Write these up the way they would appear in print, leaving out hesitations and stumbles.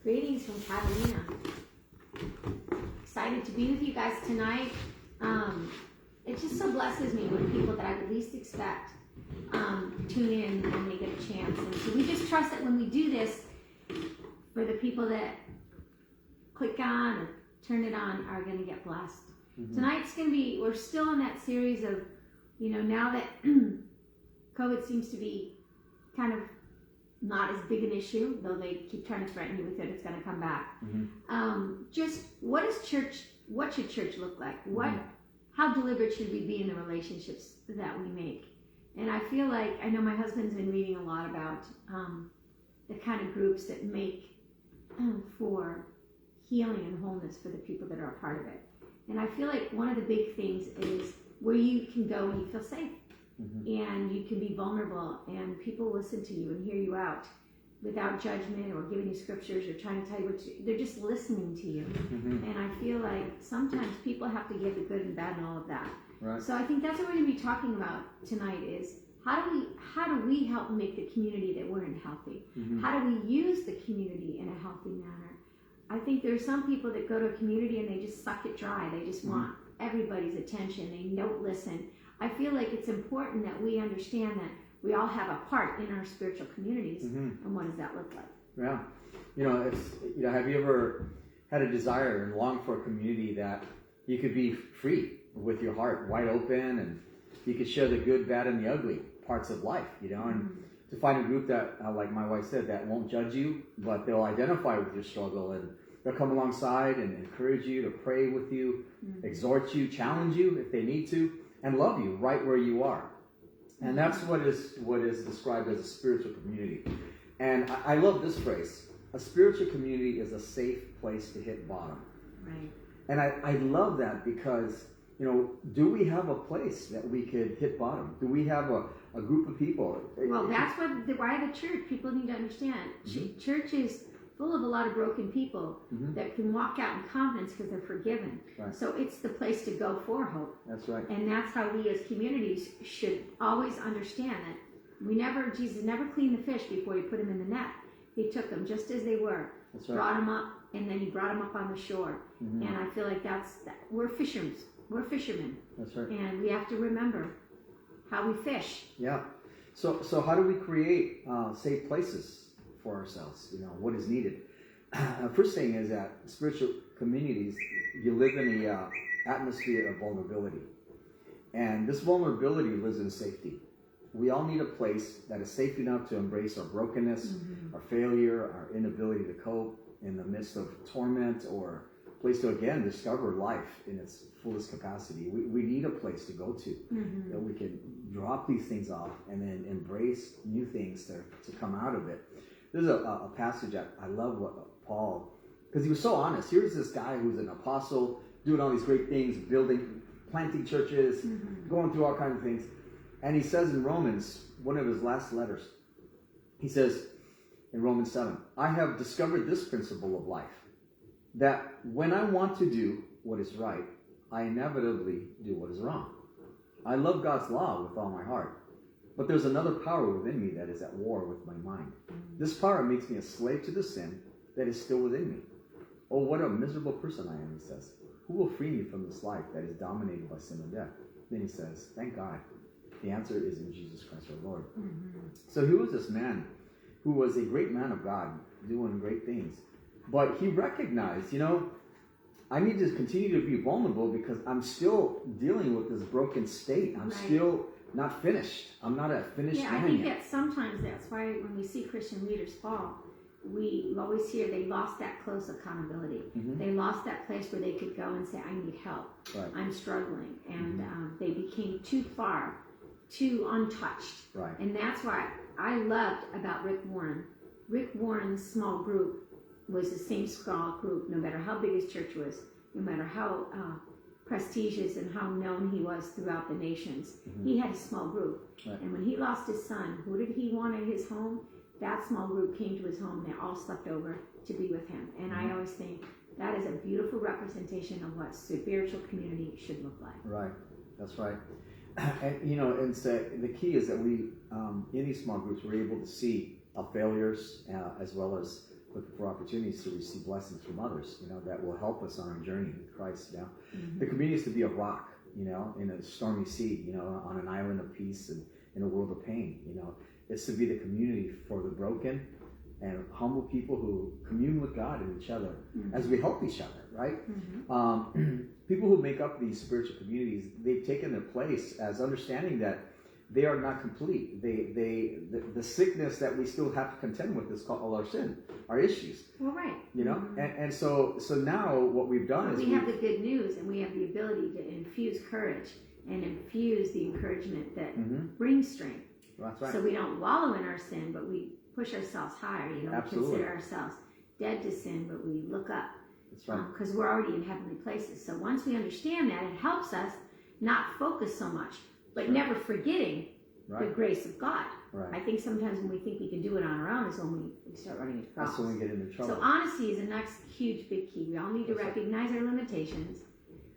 Greetings from Catalina. Excited to be with you guys tonight. It just so blesses me when people that I would least expect tune in and they get a chance. And so we just trust that when we do this, for the people that click on or turn it on are going to get blessed. Mm-hmm. Tonight's going to be, we're still in that series of, now that COVID seems to be kind of not as big an issue, though they keep trying to threaten you with it, it's going to come back. Mm-hmm. Just what should church look like? How deliberate should we be in the relationships that we make? And I feel like, I know my husband's been reading a lot about the kind of groups that make for healing and wholeness for the people that are a part of it. And I feel like one of the big things is where you can go and you feel safe. Mm-hmm. And you can be vulnerable and people listen to you and hear you out without judgment or giving you scriptures or trying to tell you they're just listening to you. Mm-hmm. And I feel like sometimes people have to give the good and bad and all of that. Right. So I think that's what we're going to be talking about tonight is how do we help make the community that we're in healthy? Mm-hmm. How do we use the community in a healthy manner? I think there's some people that go to a community and they just suck it dry. They just want everybody's attention. They don't listen. I feel like it's important that we understand that we all have a part in our spiritual communities, and what does that look like? Yeah, have you ever had a desire and longed for a community that you could be free with your heart wide open, and you could share the good, bad, and the ugly parts of life, and to find a group that, like my wife said, that won't judge you, but they'll identify with your struggle and they'll come alongside and encourage you, to pray with you, exhort you, challenge you if they need to, and love you right where you are. And that's what is described as a spiritual community. And I love this phrase. A spiritual community is a safe place to hit bottom. Right. And I love that because, do we have a place that we could hit bottom? Do we have a group of people? Well, that's why the church, people need to understand. Mm-hmm. Church is full of a lot of broken people that can walk out in confidence because they're forgiven. Right. So it's the place to go for hope. That's right. And that's how we as communities should always understand that Jesus never cleaned the fish before he put them in the net. He took them just as they were, that's right. Brought them up, and then he brought them up on the shore. Mm-hmm. And I feel like we're fishermen. We're fishermen. That's right. And we have to remember how we fish. Yeah. So how do we create safe places for ourselves? What is needed? First thing is that spiritual communities, you live in a atmosphere of vulnerability, and this vulnerability lives in safety. We all need a place that is safe enough to embrace our brokenness, our failure, our inability to cope in the midst of torment, or a place to again discover life in its fullest capacity. We need a place to go to that we can drop these things off and then embrace new things to come out of it. There's a passage I love what Paul, because he was so honest. Here's this guy who's an apostle, doing all these great things, planting churches, going through all kinds of things. And he says in Romans, one of his last letters, he says in Romans 7, I have discovered this principle of life, that when I want to do what is right, I inevitably do what is wrong. I love God's law with all my heart. But there's another power within me that is at war with my mind. This power makes me a slave to the sin that is still within me. Oh, what a miserable person I am, he says. Who will free me from this life that is dominated by sin and death? Then he says, thank God. The answer is in Jesus Christ our Lord. So he was this man who was a great man of God, doing great things. But he recognized, I need to continue to be vulnerable because I'm still dealing with this broken state. I'm still not finished. I'm not a finished man. I think that sometimes that's why when we see Christian leaders fall, we always hear they lost that close accountability. They lost that place where they could go and say, I need help. Right. I'm struggling. And they became too far, too untouched. Right. And that's why I loved about Rick Warren. Rick Warren's small group was the same small group, no matter how big his church was, no matter how prestigious and how known he was throughout the nations. He had a small group. Right. And when he lost his son, who did he want in his home? That small group came to his home. They all slept over to be with him. And I always think that is a beautiful representation of what spiritual community should look like. Right. That's right. And so the key is that we, in these small groups, we're able to see our failures as well as looking for opportunities to receive blessings from others, you know, that will help us on our journey with Christ, you know. The community is to be a rock, you know, in a stormy sea, you know, on an island of peace and in a world of pain, you know. It's to be the community for the broken and humble people who commune with God and each other as we help each other, right? People who make up these spiritual communities, they've taken their place as understanding that they are not complete. The sickness that we still have to contend with is called our sin, our issues. Well, right. You know, and so now what we've done is we have the good news, and we have the ability to infuse courage and infuse the encouragement that brings strength. That's right. So we don't wallow in our sin, but we push ourselves higher. You know, Absolutely. we consider ourselves dead to sin, but we look up. That's right. Because we're already in heavenly places. So once we understand that, it helps us not focus so much, but never forgetting the grace of God. Right. I think sometimes when we think we can do it on our own is when we start running into problems. That's when we get into trouble. So honesty is the next huge big key. We all need to recognize our limitations.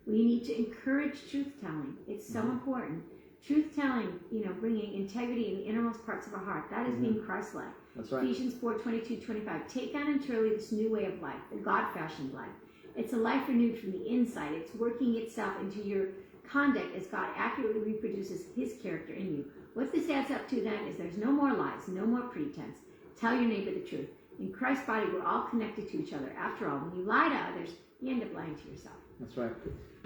We need to encourage truth-telling. It's so important. Truth-telling, you know, bringing integrity in the innermost parts of our heart. That is being Christ-like. That's right. Ephesians 4:22-25. Take on entirely this new way of life, the God-fashioned life. It's a life renewed from the inside. It's working itself into your conduct as God accurately reproduces His character in you. What this adds up to then is there's no more lies, no more pretense. Tell your neighbor the truth. In Christ's body, we're all connected to each other. After all, when you lie to others, you end up lying to yourself. That's right.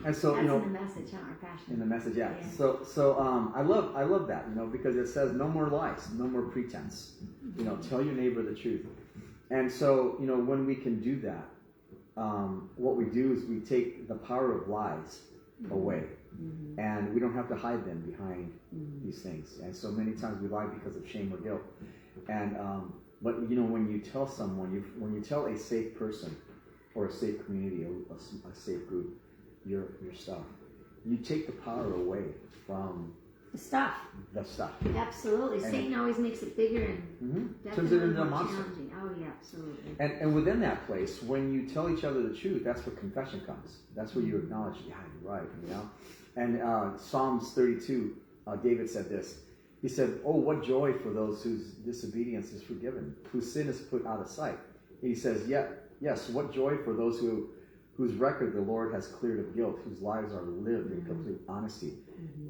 And so, That's you know, in the message, huh? Our passion. in the message, yeah. So I love that, you know, because it says no more lies, no more pretense. You know, tell your neighbor the truth. And so, you know, when we can do that, what we do is we take the power of lies away, and we don't have to hide them behind these things. And so many times we lie because of shame or guilt. And but you know, when you tell someone, when you tell a safe person or a safe community, a safe group, your stuff, you take the power away from The stuff. the stuff. Absolutely. And Satan always makes it bigger and turns it definitely into a more monster. challenging. Oh yeah, absolutely. And within that place, when you tell each other the truth, that's where confession comes. That's where you acknowledge, yeah, you're right, you know. And Psalms 32, David said this. He said, "Oh, what joy for those whose disobedience is forgiven, whose sin is put out of sight." And he says, yes, what joy for those whose record the Lord has cleared of guilt, whose lives are lived in complete honesty.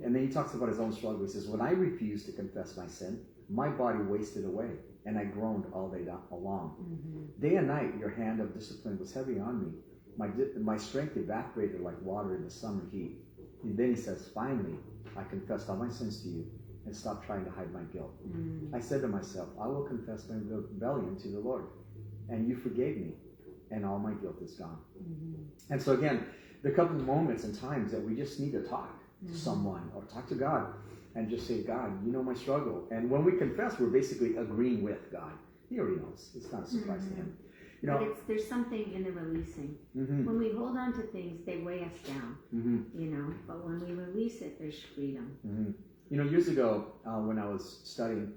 And then he talks about his own struggle. He says, "When I refused to confess my sin, my body wasted away, and I groaned all day long. Day and night, your hand of discipline was heavy on me. My strength evaporated like water in the summer heat." And then he says, "Finally, I confessed all my sins to you and stopped trying to hide my guilt. I said to myself, I will confess my rebellion to the Lord, and you forgave me, and all my guilt is gone." And so again, there are a couple of moments and times that we just need to talk to someone or talk to God and just say, "God, you know my struggle." And when we confess, we're basically agreeing with God. He already knows. It's not a surprise to him. You know, But there's something in the releasing. When we hold on to things, they weigh us down, you know. But when we release it, there's freedom. You know, years ago, when I was studying,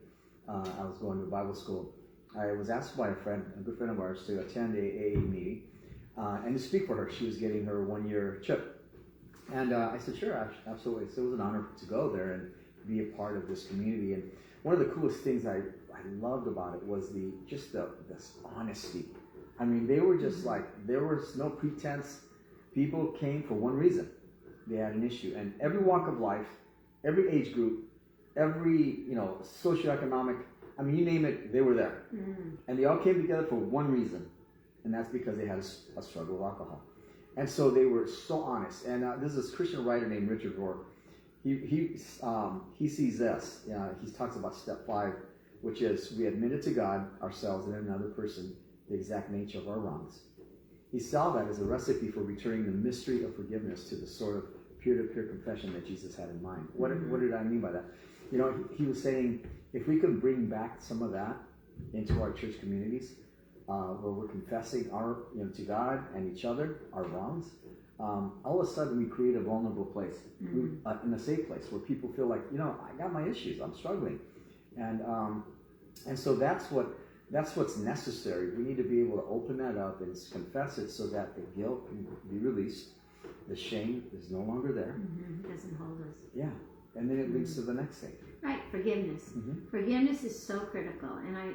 I was going to Bible school. I was asked by a good friend of ours, to attend a AA meeting and to speak for her. She was getting her 1-year chip. And I said, "Sure, absolutely." So it was an honor to go there and be a part of this community. And one of the coolest things I loved about it was this honesty. I mean, they were just like, there was no pretense. People came for one reason. They had an issue. And every walk of life, every age group, every, you know, socioeconomic, I mean, you name it, they were there. And they all came together for one reason. And that's because they had a struggle with alcohol. And so they were so honest. And there's this Christian writer named Richard Rohr. He sees this. He talks about step 5, which is we admitted to God, ourselves, and another person the exact nature of our wrongs. He saw that as a recipe for returning the mystery of forgiveness to the sort of peer-to-peer confession that Jesus had in mind. What did I mean by that? You know, he was saying, if we could bring back some of that into our church communities, where we're confessing to God and each other our wrongs, all of a sudden we create a vulnerable place, in a safe place where people feel like, you know, I got my issues, I'm struggling, and so that's what's necessary. We need to be able to open that up and confess it so that the guilt can be released, the shame is no longer there. It doesn't hold us. Yeah. and then it leads to the next thing. Right, forgiveness. Forgiveness is so critical. And I,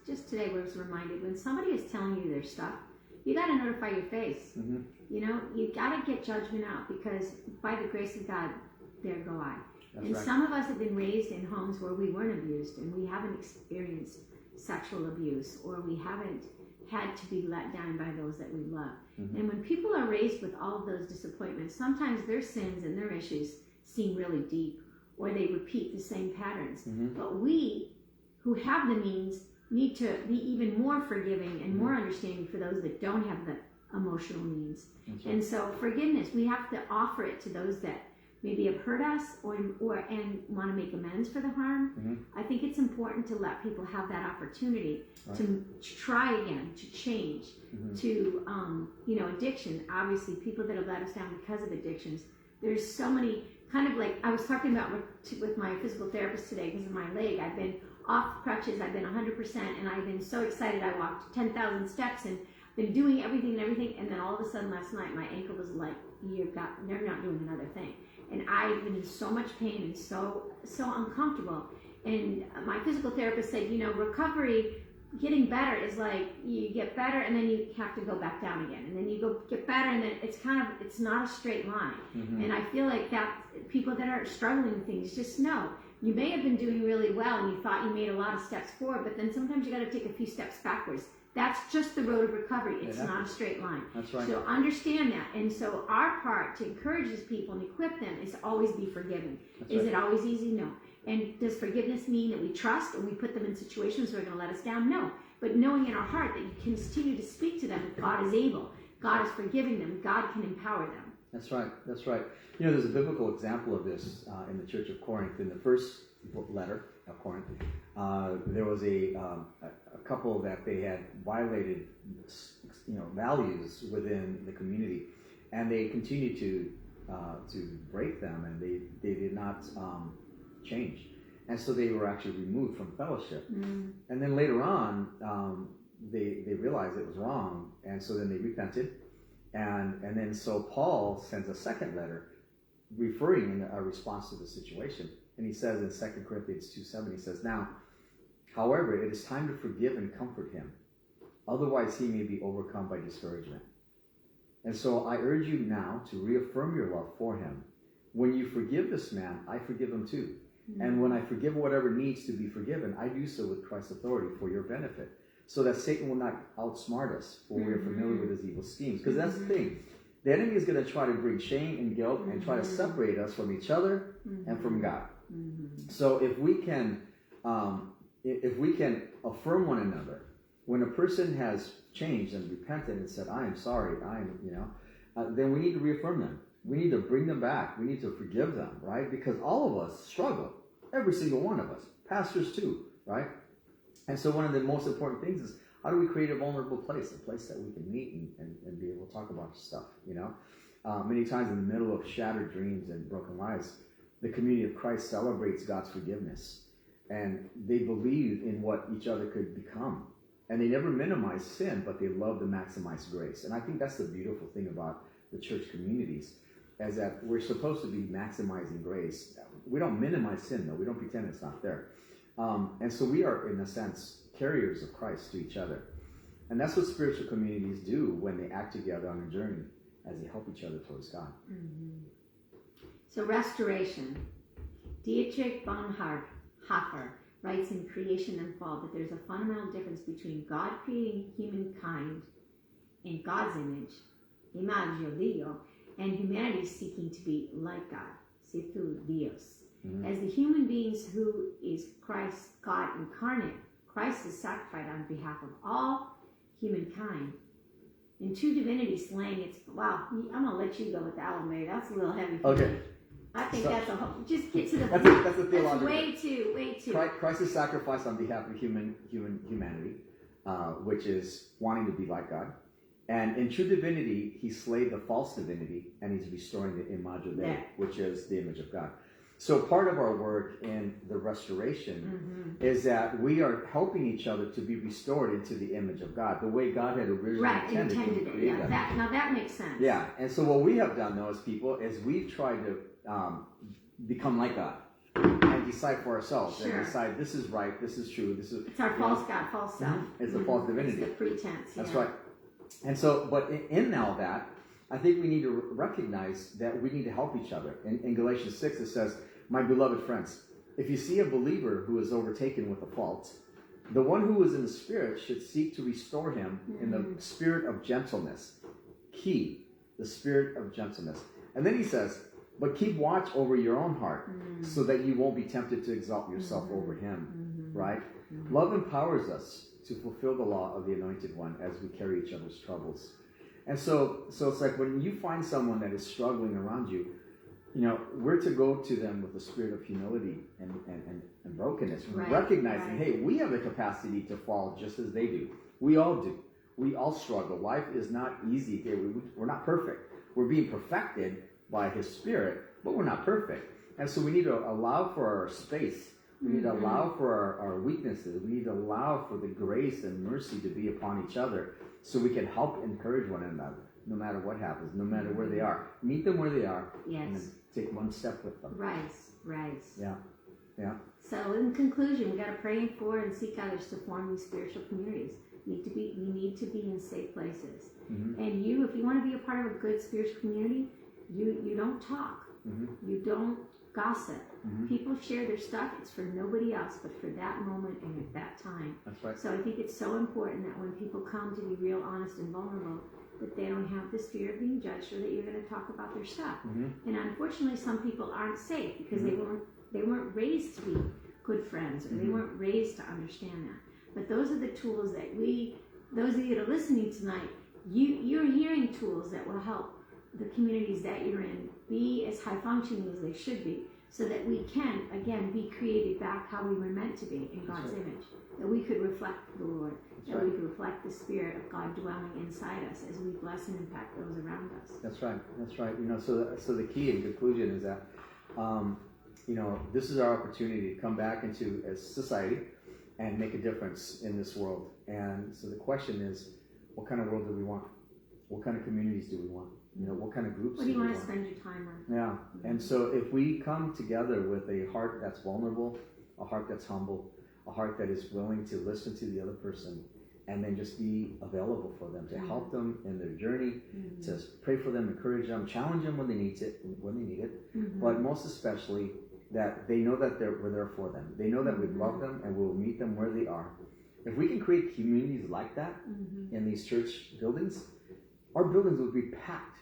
just today I was reminded, when somebody is telling you their stuff, you got to notify your face. You got to get judgment out, because by the grace of God, there go I. That's and right. some of us have been raised in homes where we weren't abused, and we haven't experienced sexual abuse, or we haven't had to be let down by those that we love. And when people are raised with all of those disappointments, sometimes their sins and their issues seem really deep, or they repeat the same patterns. But we, who have the means, need to be even more forgiving and more understanding for those that don't have the emotional means. That's right. And so forgiveness, we have to offer it to those that maybe have hurt us and want to make amends for the harm. I think it's important to let people have that opportunity to try again, to change, to, addiction. Obviously, people that have let us down because of addictions, there's so many, kind of like I was talking about with my physical therapist today because of my leg. I've been off crutches, I've been 100%, and I've been so excited. I walked 10,000 steps and been doing everything, and then all of a sudden last night my ankle was like, they're not doing another thing. And I've been in so much pain and so uncomfortable. And my physical therapist said, recovery, getting better is like you get better and then you have to go back down again. And then you get better, and then it's not a straight line. And I feel like that people that are struggling with things just know. You may have been doing really well and you thought you made a lot of steps forward, but then sometimes you got to take a few steps backwards. That's just the road of recovery. It's not a straight line. That's right. So understand that. And so our part to encourage these people and equip them is to always be forgiving. Is it always easy? No. And does forgiveness mean that we trust and we put them in situations where they're going to let us down? No. But knowing in our heart that you continue to speak to them, that God is able, God is forgiving them, God can empower them. That's right. That's right. There's a biblical example of this in the Church of Corinth. In the first letter of Corinth, there was a couple that they had violated, values within the community, and they continued to break them, and they did not change, and so they were actually removed from fellowship. And then later on, they realized it was wrong, and so then they repented, and then so Paul sends a second letter, referring in a response to the situation, and he says in 2 Corinthians 2:7, he says, "Now, however, it is time to forgive and comfort him. Otherwise, he may be overcome by discouragement. And so I urge you now to reaffirm your love for him. When you forgive this man, I forgive him too. And when I forgive whatever needs to be forgiven, I do so with Christ's authority for your benefit, so that Satan will not outsmart us, for we are familiar with his evil schemes." Because that's the thing. The enemy is going to try to bring shame and guilt and try to separate us from each other and from God. So if we can affirm one another, when a person has changed and repented and said, "I am sorry," then we need to reaffirm them. We need to bring them back. We need to forgive them, right? Because all of us struggle. Every single one of us. Pastors too, right? And so one of the most important things is, how do we create a vulnerable place? A place that we can meet and be able to talk about stuff, Many times in the middle of shattered dreams and broken lives, the community of Christ celebrates God's forgiveness. And they believe in what each other could become. And they never minimize sin, but they love to maximize grace. And I think that's the beautiful thing about the church communities, is that we're supposed to be maximizing grace. We don't minimize sin, though. We don't pretend it's not there. And so we are, in a sense, carriers of Christ to each other. And that's what spiritual communities do when they act together on a journey, as they help each other towards God. So restoration. Dietrich Bonhoeffer writes in Creation and Fall that there's a fundamental difference between God creating humankind in God's image, imago Dio, and humanity seeking to be like God, situ Dios. As the human beings who is Christ, God incarnate, Christ is sacrificed on behalf of all humankind. In true divinity slang, it's, wow, I'm going to let you go with that one, Mary. That's a little heavy for me. I think that's a whole, just get to the that's a theological. That's way too. Christ is sacrificed on behalf of humanity, which is wanting to be like God. And in true divinity, he slayed the false divinity, and he's restoring the imago Dei, which is the image of God. So part of our work in the restoration is that we are helping each other to be restored into the image of God, the way God had originally intended it. Yeah, now that makes sense. Yeah, and so what we have done, though, as people, is we've tried to become like God and decide for ourselves Sure. and decide this is right, this is true, this is It's our false God, false self. it's a false divinity. It's the pretense. That's yeah. right. And so, but in all that, I think we need to recognize that we need to help each other. In Galatians 6, it says, "My beloved friends, if you see a believer who is overtaken with a fault, the one who is in the Spirit should seek to restore him in the spirit of gentleness." Key, the spirit of gentleness. And then he says, "But keep watch over your own heart so that you won't be tempted to exalt yourself over him." Right? Love empowers us to fulfill the law of the Anointed One as we carry each other's troubles. And so it's like when you find someone that is struggling around you, we're to go to them with a spirit of humility and brokenness, Right, recognizing, right. hey, we have the capacity to fall just as they do. We all do. We all struggle. Life is not easy. We're not perfect. We're being perfected by His Spirit, but we're not perfect. And so we need to allow for our space. We need to allow for our weaknesses. We need to allow for the grace and mercy to be upon each other so we can help encourage one another, no matter what happens, no matter where they are. Meet them where they are, Yes. and then take one step with them. Rise. Yeah. So in conclusion, we got to pray for and seek others to form these spiritual communities. We need to be in safe places. Mm-hmm. And if you want to be a part of a good spiritual community, you don't talk. Mm-hmm. You don't gossip. Mm-hmm. People share their stuff. It's for nobody else but for that moment and at that time. That's right. So I think it's so important that when people come to be real, honest, and vulnerable, that they don't have this fear of being judged or that you're going to talk about their stuff. Mm-hmm. And unfortunately, some people aren't safe because they weren't raised to be good friends or they weren't raised to understand that. But those are the tools that those of you that are listening tonight, you're hearing tools that will help the communities that you're in be as high functioning as they should be, so that we can, again, be created back how we were meant to be in God's image. That we could reflect the Lord, that we could reflect the Spirit of God dwelling inside us as we bless and impact those around us. That's right. So the key in conclusion is that, this is our opportunity to come back into a society and make a difference in this world. And so the question is, what kind of world do we want? What kind of communities do we want? What kind of groups What do you want to want? spend your time on? Yeah. And so if we come together with a heart that's vulnerable, a heart that's humble, a heart that is willing to listen to the other person, and then just be available for them, to help them in their journey, to pray for them, encourage them, challenge them when they need it, but most especially that they know that we're there for them. They know that we love them and we'll meet them where they are. If we can create communities like that in these church buildings, our buildings will be packed.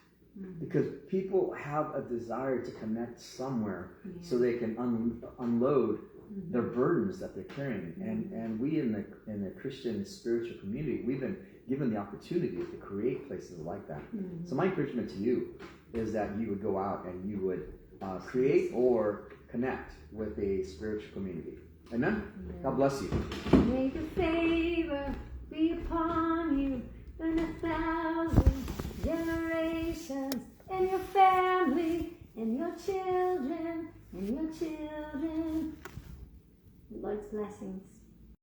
Because people have a desire to connect somewhere so they can unload their burdens that they're carrying. And we in the Christian spiritual community, we've been given the opportunity to create places like that. So my encouragement to you is that you would go out and you would create or connect with a spiritual community. Amen? God bless you. May the favor be upon you and 1,000 generations, and your family, and your children, and your children. Lord's blessings.